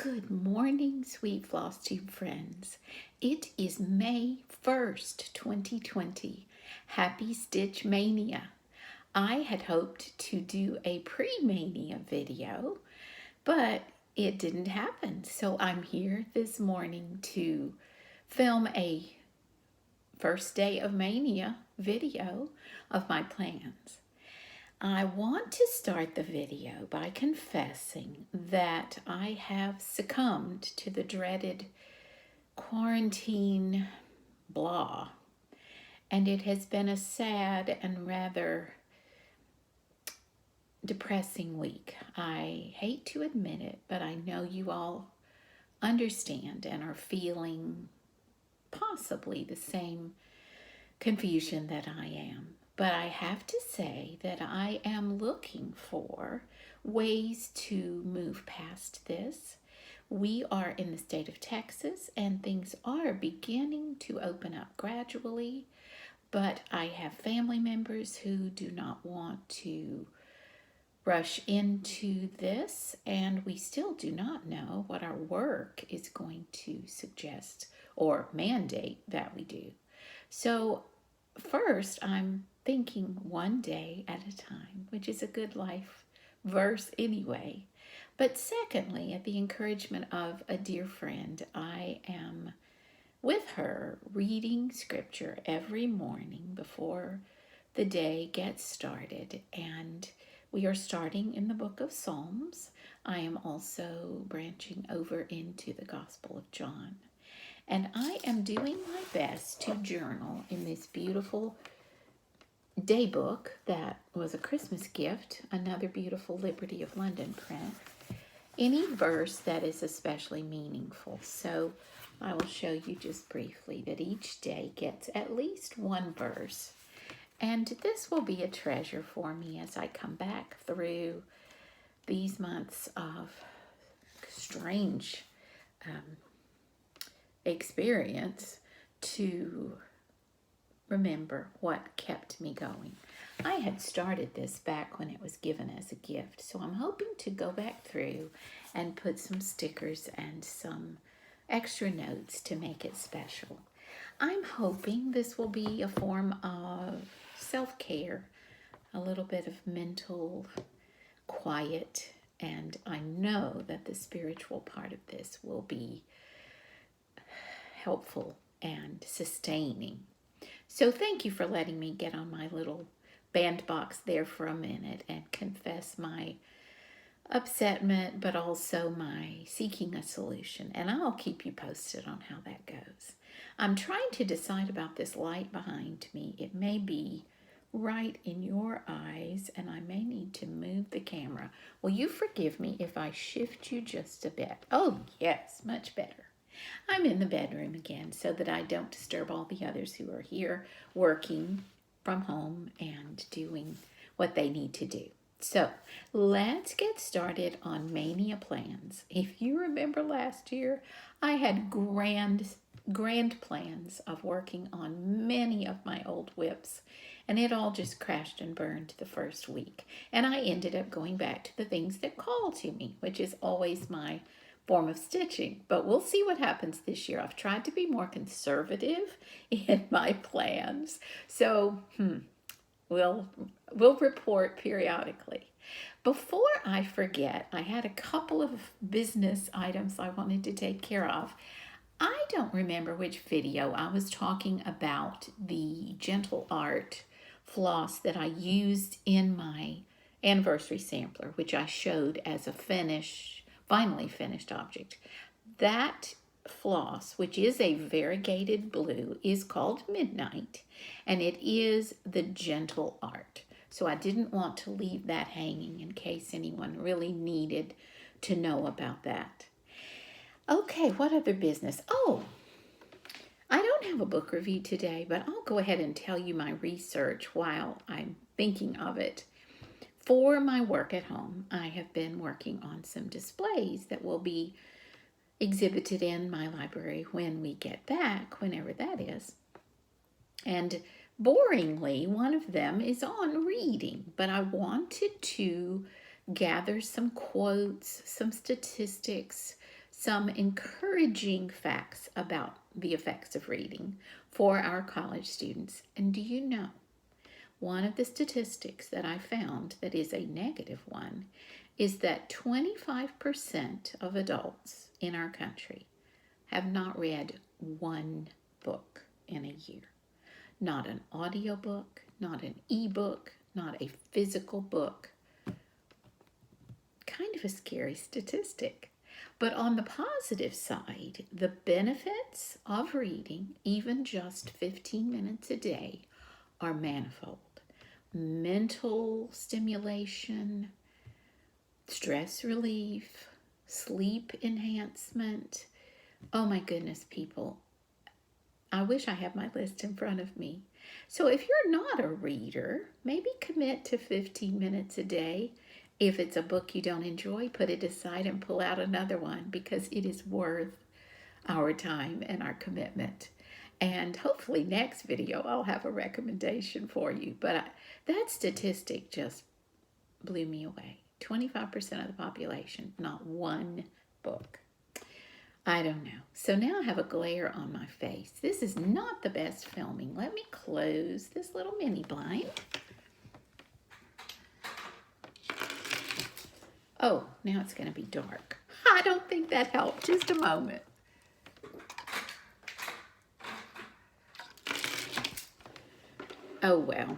Good morning, sweet Flosstube friends. It is May 1st, 2020. Happy Stitch Mania. I had hoped to do a pre-mania video, but it didn't happen. So I'm here this morning to film a first day of mania video of my plans. I want to start the video by confessing that I have succumbed to the dreaded quarantine blah, and it has been a sad and rather depressing week. I hate to admit it, but I know you all understand and are feeling possibly the same confusion that I am. But I have to say that I am looking for ways to move past this. We are in the state of Texas and things are beginning to open up gradually, but I have family members who do not want to rush into this, and we still do not know what our work is going to suggest or mandate that we do. So first, I'm thinking one day at a time, which is a good life verse anyway. But secondly, at the encouragement of a dear friend, I am with her reading scripture every morning before the day gets started. And we are starting in the book of Psalms. I am also branching over into the Gospel of John. And I am doing my best to journal in this beautiful day book that was a Christmas gift, another beautiful Liberty of London print, any verse that is especially meaningful. So I will show you just briefly that each day gets at least one verse. And this will be a treasure for me as I come back through these months of strange experience to remember what kept me going. I had started this back when it was given as a gift, so I'm hoping to go back through and put some stickers and some extra notes to make it special. I'm hoping this will be a form of self-care, a little bit of mental quiet, and I know that the spiritual part of this will be helpful and sustaining. So thank you for letting me get on my little bandbox there for a minute and confess my upsetment, but also my seeking a solution. And I'll keep you posted on how that goes. I'm trying to decide about this light behind me. It may be right in your eyes, and I may need to move the camera. Will you forgive me if I shift you just a bit? Oh, yes, much better. I'm in the bedroom again so that I don't disturb all the others who are here working from home and doing what they need to do. So let's get started on mania plans. If you remember last year, I had grand plans of working on many of my old whips, and it all just crashed and burned the first week. And I ended up going back to the things that call to me, which is always my form of stitching, but we'll see what happens this year. I've tried to be more conservative in my plans, so we'll report periodically. Before I forget, I had a couple of business items I wanted to take care of. I don't remember which video I was talking about the gentle art floss that I used in my anniversary sampler, which I showed as a finally finished object. That floss, which is a variegated blue, is called Midnight, and it is the gentle art. So I didn't want to leave that hanging in case anyone really needed to know about that. Okay, what other business? Oh, I don't have a book review today, but I'll go ahead and tell you my research while I'm thinking of it. For my work at home, I have been working on some displays that will be exhibited in my library when we get back, whenever that is. And boringly, one of them is on reading, but I wanted to gather some quotes, some statistics, some encouraging facts about the effects of reading for our college students. And do you know, one of the statistics that I found that is a negative one is that 25% of adults in our country have not read one book in a year. Not an audiobook, not an ebook, not a physical book. Kind of a scary statistic. But on the positive side, the benefits of reading, even just 15 minutes a day, are manifold. Mental stimulation, stress relief, sleep enhancement. Oh my goodness, people. I wish I had my list in front of me. So if you're not a reader, maybe commit to 15 minutes a day. If it's a book you don't enjoy, put it aside and pull out another one, because it is worth our time and our commitment. And hopefully next video I'll have a recommendation for you. But that statistic just blew me away. 25% of the population, not one book. I don't know. So now I have a glare on my face. This is not the best filming. Let me close this little mini blind. Oh, now it's going to be dark. I don't think that helped. Just a moment. Oh, well.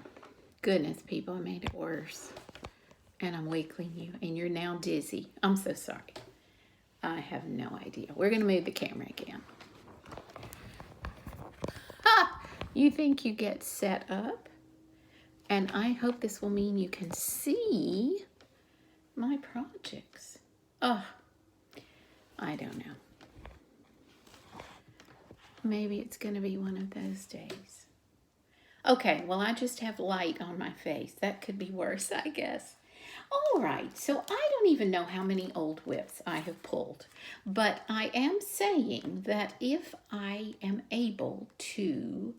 Goodness, people, I made it worse. And I'm waking you, and you're now dizzy. I'm so sorry. I have no idea. We're going to move the camera again. Ha! You think you get set up? And I hope this will mean you can see my projects. Oh, I don't know. Maybe it's going to be one of those days. Okay, well, I just have light on my face. That could be worse, I guess. All right, so I don't even know how many old whips I have pulled, but I am saying that if I am able to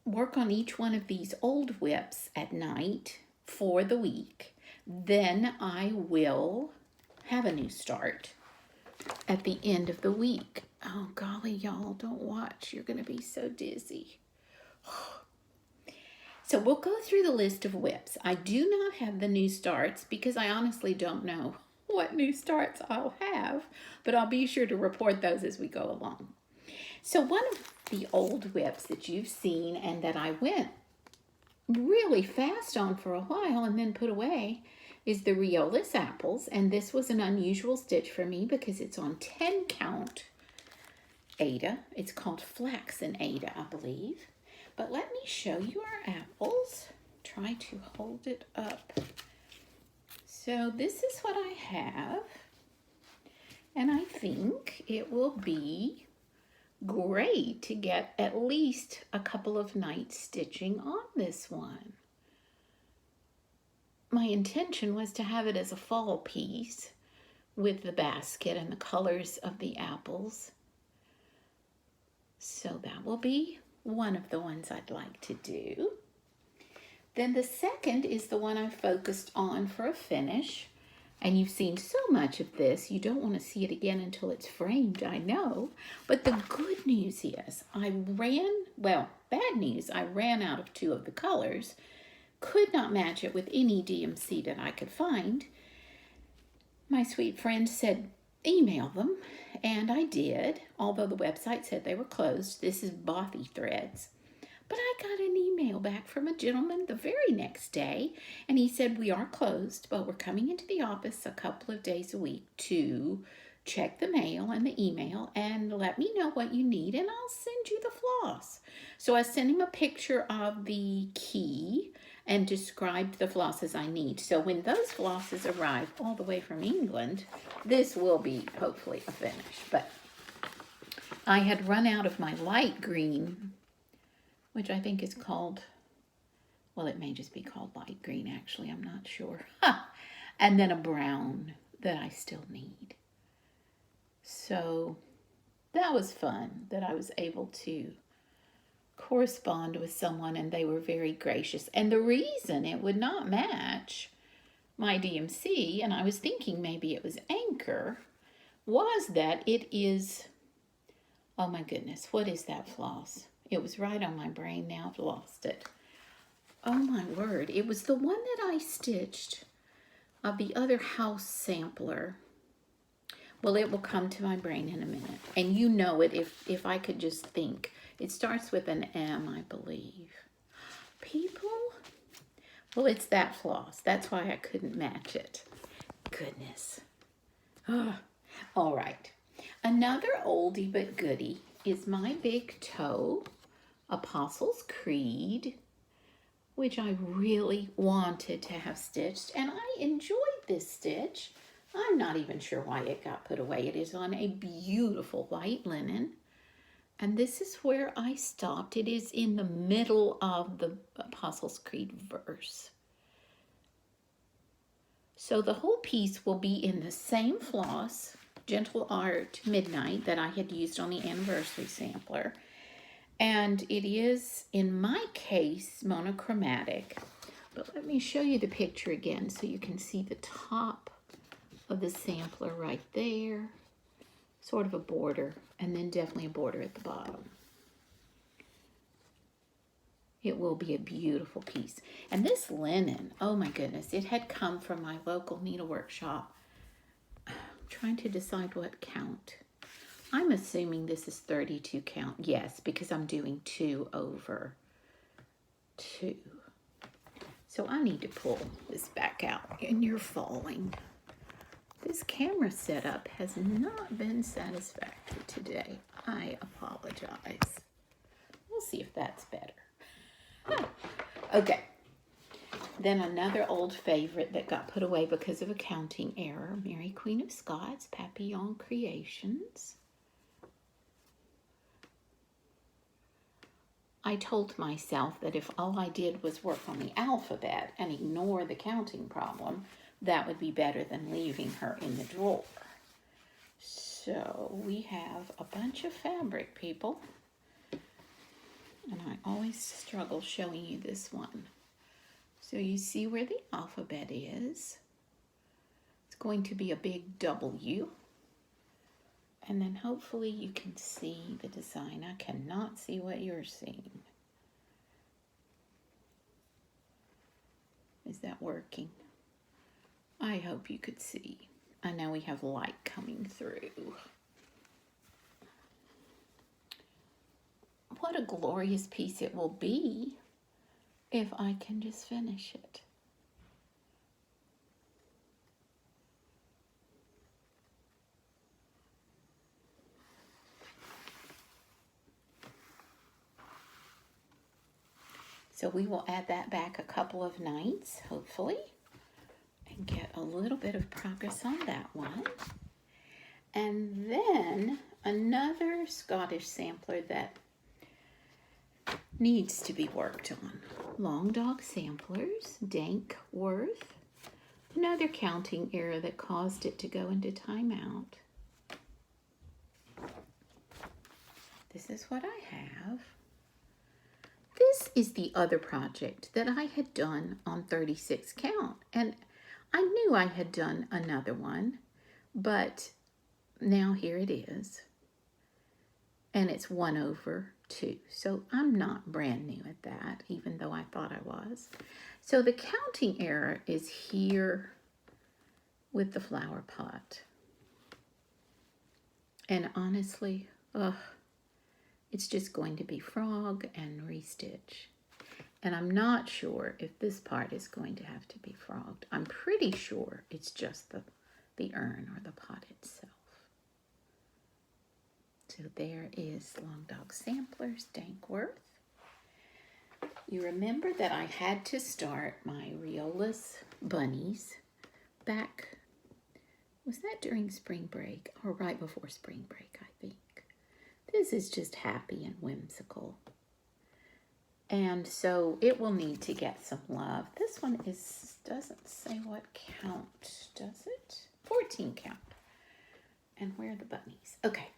work on each one of these old whips at night for the week, then I will have a new start at the end of the week. Oh, golly, y'all, don't watch. You're going to be so dizzy. So we'll go through the list of whips. I do not have the new starts because I honestly don't know what new starts I'll have, but I'll be sure to report those as we go along. So one of the old whips that you've seen and that I went really fast on for a while and then put away is the Riola's apples. And this was an unusual stitch for me because it's on 10 count Aida. It's called Flaxen Aida, I believe. But let me show you our apples. Try to hold it up. So this is what I have. And I think it will be great to get at least a couple of nights stitching on this one. My intention was to have it as a fall piece with the basket and the colors of the apples. So that will be one of the ones I'd like to do. Then the second is the one I focused on for a finish. And you've seen so much of this, you don't want to see it again until it's framed, I know. But the good news is bad news, I ran out of 2 of the colors. Could not match it with any DMC that I could find. My sweet friend said, email them, and I did, although the website said they were closed. This is Bothy Threads. But I got an email back from a gentleman the very next day, and he said, we are closed, but we're coming into the office a couple of days a week to check the mail and the email and let me know what you need, and I'll send you the floss. So I sent him a picture of the key and described the flosses I need. So when those flosses arrive all the way from England, this will be hopefully a finish. But I had run out of my light green, which I think is called, well, it may just be called light green, actually, I'm not sure. And then a brown that I still need. So that was fun that I was able to correspond with someone, and they were very gracious. And the reason it would not match my DMC, and I was thinking maybe it was Anchor, was that it is, oh my goodness, what is that floss? It was right on my brain, now I've lost it. Oh my word, it was the one that I stitched of the other house sampler. Well, it will come to my brain in a minute. And you know it if I could just think. It starts with an M, I believe. People? Well, it's that floss. That's why I couldn't match it. Goodness. All right. Another oldie but goodie is my big toe Apostles' Creed, which I really wanted to have stitched. And I enjoyed this stitch. I'm not even sure why it got put away. It is on a beautiful white linen. And this is where I stopped. It is in the middle of the Apostles' Creed verse. So the whole piece will be in the same floss, Gentle Art Midnight, that I had used on the anniversary sampler. And it is, in my case, monochromatic. But let me show you the picture again so you can see the top of the sampler right there. Sort of a border, and then definitely a border at the bottom. It will be a beautiful piece. And this linen, oh my goodness, it had come from my local needlework shop. I'm trying to decide what count. I'm assuming this is 32 count. Yes, because I'm doing 2 over 2. So I need to pull this back out, and you're falling. This camera setup has not been satisfactory today. I apologize. We'll see if that's better. Okay. Then another old favorite that got put away because of a counting error, Mary Queen of Scots, Papillon Creations. I told myself that if all I did was work on the alphabet and ignore the counting problem, that would be better than leaving her in the drawer. So we have a bunch of fabric, people. And I always struggle showing you this one. So you see where the alphabet is. It's going to be a big W. And then hopefully you can see the design. I cannot see what you're seeing. Is that working? I hope you could see. I know we have light coming through. What a glorious piece it will be if I can just finish it. So we will add that back a couple of nights, hopefully, and get a little bit of progress on that one. And then another Scottish sampler that needs to be worked on. Long Dog Samplers, Dankworth. Another counting error that caused it to go into timeout. This is what I have. This is the other project that I had done on 36 count. And I knew I had done another one, but now here it is. And it's 1 over 2. So I'm not brand new at that, even though I thought I was. So the counting error is here with the flower pot. And honestly, it's just going to be frog and restitch. And I'm not sure if this part is going to have to be frogged. I'm pretty sure it's just the urn or the pot itself. So there is Long Dog Samplers, Dankworth. You remember that I had to start my Riola's bunnies back, was that during spring break or right before spring break, I think. This is just happy and whimsical. And so it will need to get some love. This one doesn't say what count, does it? 14 count. And where are the bunnies? Okay.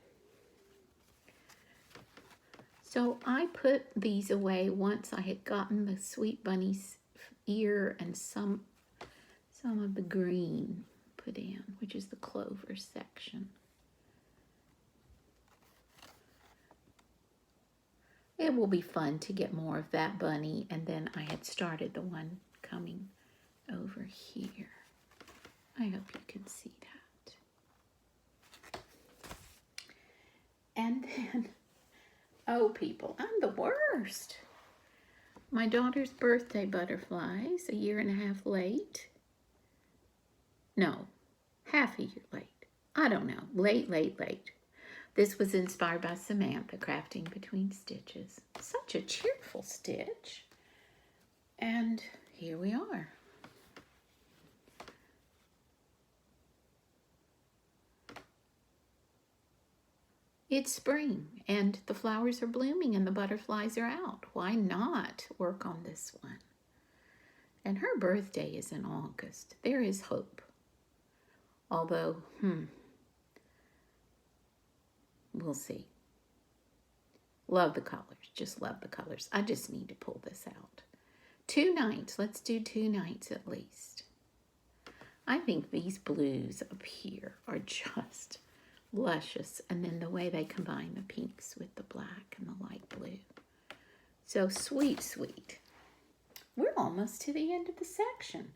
So I put these away once I had gotten the sweet bunny's ear and some of the green put in, which is the clover section. It will be fun to get more of that bunny. And then I had started the one coming over here. I hope you can see that. And then, oh people, I'm the worst. My daughter's birthday butterflies, 1.5 years late. No, half a year late. I don't know, late. This was inspired by Samantha, crafting between stitches. Such a cheerful stitch. And here we are. It's spring and the flowers are blooming and the butterflies are out. Why not work on this one? And her birthday is in August. There is hope. Although, we'll see. Love the colors, just love the colors. I just need to pull this out. 2 nights, let's do 2 nights at least. I think these blues up here are just luscious. And then the way they combine the pinks with the black and the light blue. So sweet, sweet. We're almost to the end of the section.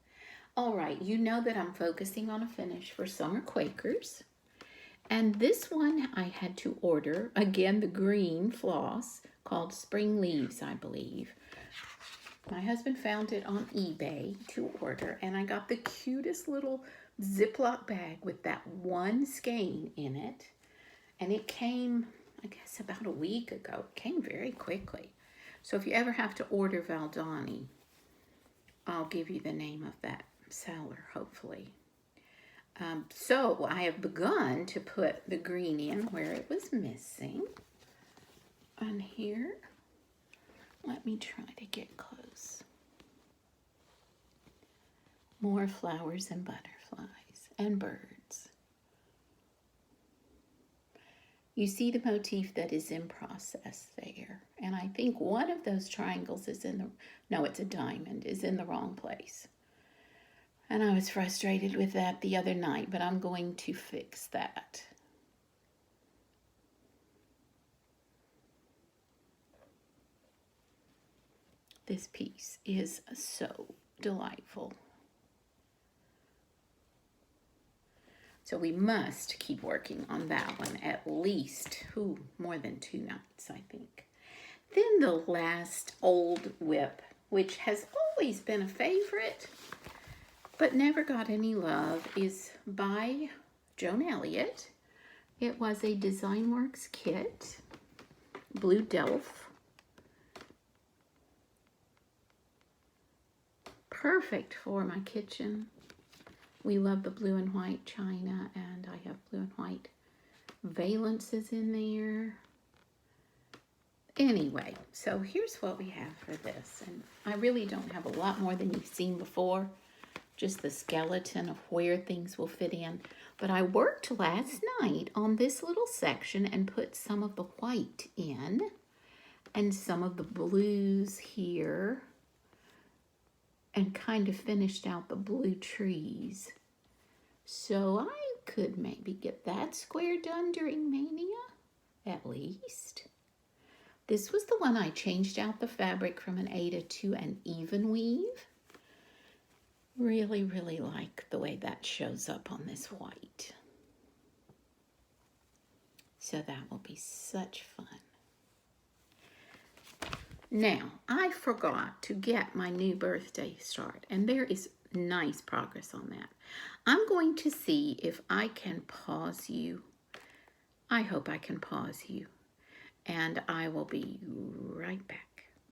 All right, you know that I'm focusing on a finish for Summer Quakers. And this one I had to order, again, the green floss called Spring Leaves, I believe. My husband found it on eBay to order, and I got the cutest little Ziploc bag with that one skein in it. And it came, I guess, about a week ago. It came very quickly. So if you ever have to order Valdani, I'll give you the name of that seller, hopefully. So I have begun to put the green in where it was missing. And here, let me try to get close. More flowers and butterflies and birds. You see the motif that is in process there. And I think one of those triangles is in the, no, it's a diamond, is in the wrong place. And I was frustrated with that the other night, but I'm going to fix that. This piece is so delightful. So we must keep working on that one at least, more than 2 nights, I think. Then the last old whip, which has always been a favorite, but never got any love, is by Joan Elliott. It was a DesignWorks kit, blue delf. Perfect for my kitchen. We love the blue and white china, and I have blue and white valances in there. Anyway, so here's what we have for this. And I really don't have a lot more than you've seen before. Just the skeleton of where things will fit in. But I worked last night on this little section and put some of the white in and some of the blues here and kind of finished out the blue trees. So I could maybe get that square done during Mania, at least. This was the one I changed out the fabric from an Aida to an even weave. Really, really like the way that shows up on this white. So that will be such fun. Now, I forgot to get my new birthday start, and there is nice progress on that. I'm going to see if I can pause you. I hope I can pause you, and I will be right back.